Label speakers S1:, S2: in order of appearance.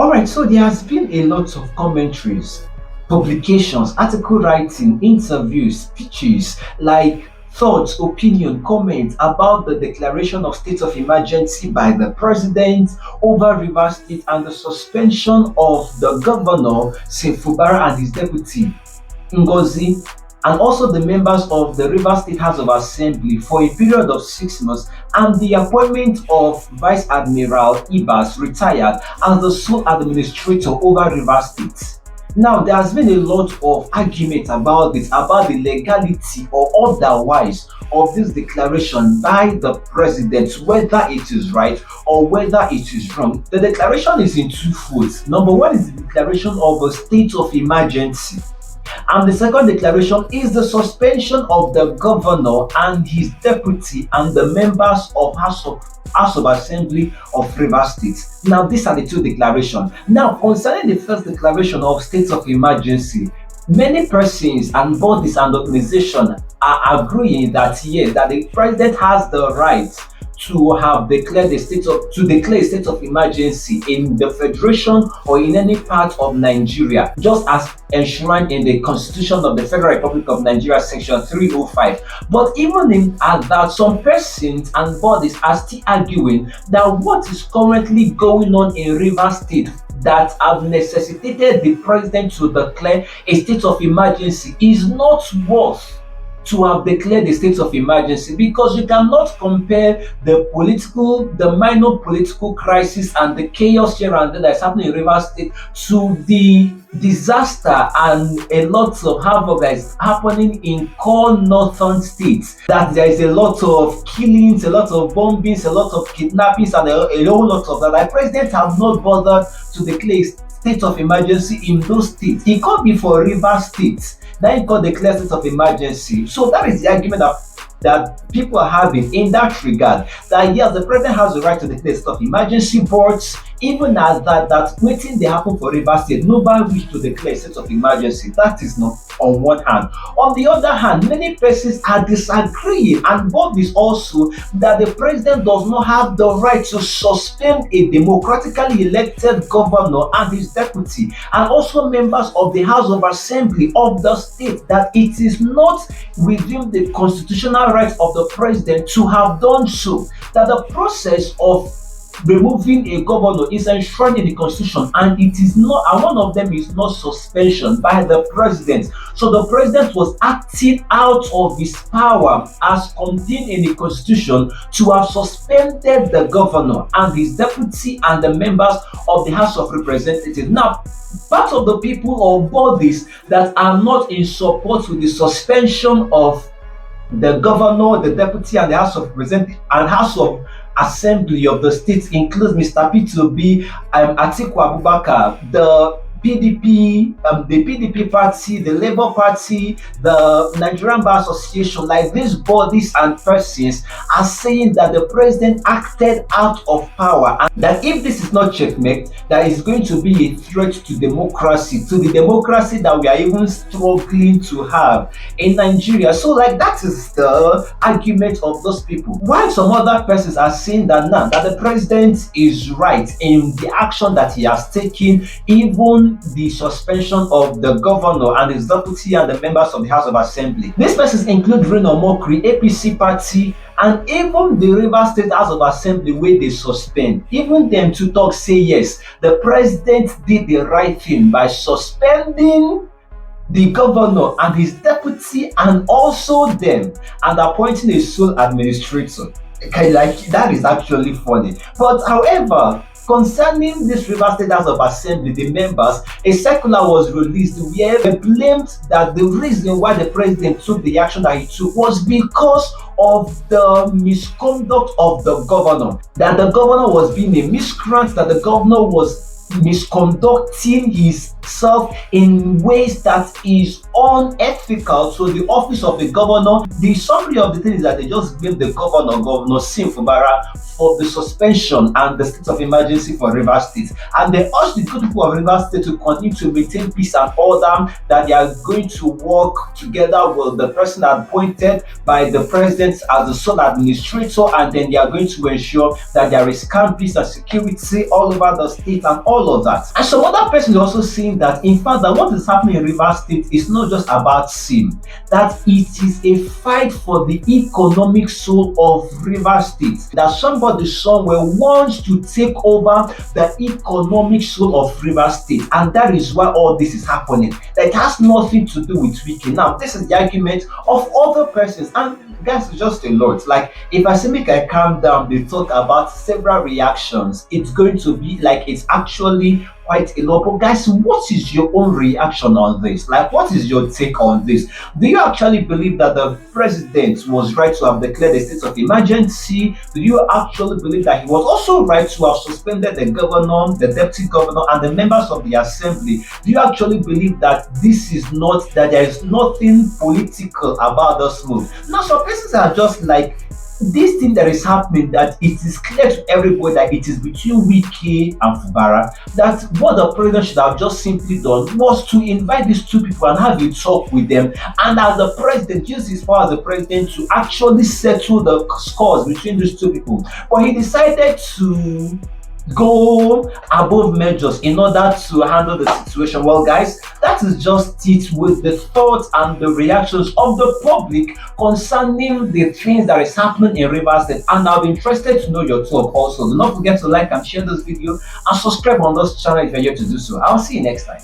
S1: All right, so there has been a lot of commentaries, publications, article writing, interviews, speeches, like thoughts, opinion, comments about the declaration of state of emergency by the president over Rivers State and the suspension of the governor, Fubara, and his deputy, Ngozi, and also the members of the Rivers State House of Assembly for a period of 6 months, and the appointment of Vice Admiral Ibas, retired, as the sole administrator over Rivers State. Now, there has been a lot of argument about this, about the legality or otherwise of this declaration by the president, whether it is right or whether it is wrong. The declaration is in two folds. Number one is the declaration of a state of emergency. And the second declaration is the suspension of the governor and his deputy and the members of House of Assembly of Rivers State. Now, these are the two declarations. Now, concerning the first declaration of state of emergency, many persons and bodies and organizations are agreeing that yes, that the president has the right to have declared declare a state of emergency in the federation or in any part of Nigeria, just as enshrined in the Constitution of the Federal Republic of Nigeria, Section 305. But even at that, some persons and bodies are still arguing that what is currently going on in Rivers State that have necessitated the president to declare a state of emergency is not worth to have declared the state of emergency, because you cannot compare the minor political crisis and the chaos here and there that is happening in Rivers State to the disaster and a lot of havoc that is happening in core northern states. That there is a lot of killings, a lot of bombings, a lot of kidnappings, and a whole lot of that. The president have not bothered to declare state of emergency in those states. It could be for Rivers State. Then it got declared state of emergency. So that is the argument that people are having in that regard. That yes, the president has the right to declare state of emergency, but even at that waiting they happen for Rivers State, nobody wish to declare state of emergency. That is not on one hand. On the other hand, many persons are disagreeing, and both is also that the president does not have the right to suspend a democratically elected governor and his deputy, and also members of the House of Assembly of the state, that it is not within the constitutional rights of the president to have done so, that the process of removing a governor is enshrined in the constitution, and it is not, and one of them is not suspension by the president. So the president was acting out of his power as contained in the constitution to have suspended the governor and his deputy and the members of the House of Representatives. Now, part of the people or bodies that are not in support with the suspension of the governor, the deputy, and the House of Representatives and House of Assembly of the state includes Mr. P2B, Atiku Abubakar, the PDP party, the Labour Party, the Nigerian Bar Association. Like these bodies and persons are saying that the president acted out of power, and that if this is not checkmate, that is going to be a threat to democracy, to the democracy that we are even struggling to have in Nigeria. So like that is the argument of those people. While some other persons are saying that now that the president is right in the action that he has taken, even the suspension of the governor and his deputy and the members of the House of Assembly. These persons include Reno Mokri, APC party, and even the Rivers State House of Assembly where they suspend. Even them to talk say yes, the president did the right thing by suspending the governor and his deputy and also them, and appointing a sole administrator. Okay, like that is actually funny. But however, concerning this Rivers State House of Assembly, the members, a circular was released where they blamed that the reason why the president took the action that he took was because of the misconduct of the governor. That the governor was being a miscreant, that the governor was misconducting himself in ways that is unethical to the office of the governor. The summary of the thing is that they just blame the governor, Governor Fubara, for the suspension and the state of emergency for Rivers State. And they urge the good people of Rivers State to continue to maintain peace and order, that they are going to work together with the person appointed by the president as the sole administrator, and then they are going to ensure that there is calm, peace, and security all over the state and all of that. And some other person is also saying that, in fact, that what is happening in Rivers State is not just about sin, that it is a fight for the economic soul of Rivers State, that somebody somewhere wants to take over the economic soul of Rivers State, and that is why all this is happening. That it has nothing to do with Wike. Now, this is the argument of other persons, and guys, it's just a lot. Like, if I say make I calm down, they talk about several reactions, it's going to be like it's actually quite a lot. But guys, what is your own reaction on this? Like, what is your take on this? Do you actually believe that the president was right to have declared a state of emergency? Do you actually believe that he was also right to have suspended the governor, the deputy governor, and the members of the assembly? Do you actually believe that this is not, that there is nothing political about this move? Now, some persons are just like, this thing that is happening, that it is clear to everybody that it is between Wike and Fubara, that what the president should have just simply done was to invite these two people and have a talk with them, and as the president, use his power as the president to actually settle the scores between these two people. But he decided to go above measures in order to handle the situation. Well, guys, that is just it with the thoughts and the reactions of the public concerning the things that is happening in Rivers State. And I'll be interested to know your thoughts also. Do not forget to like and share this video and subscribe on this channel if you're yet to do so. I'll see you next time.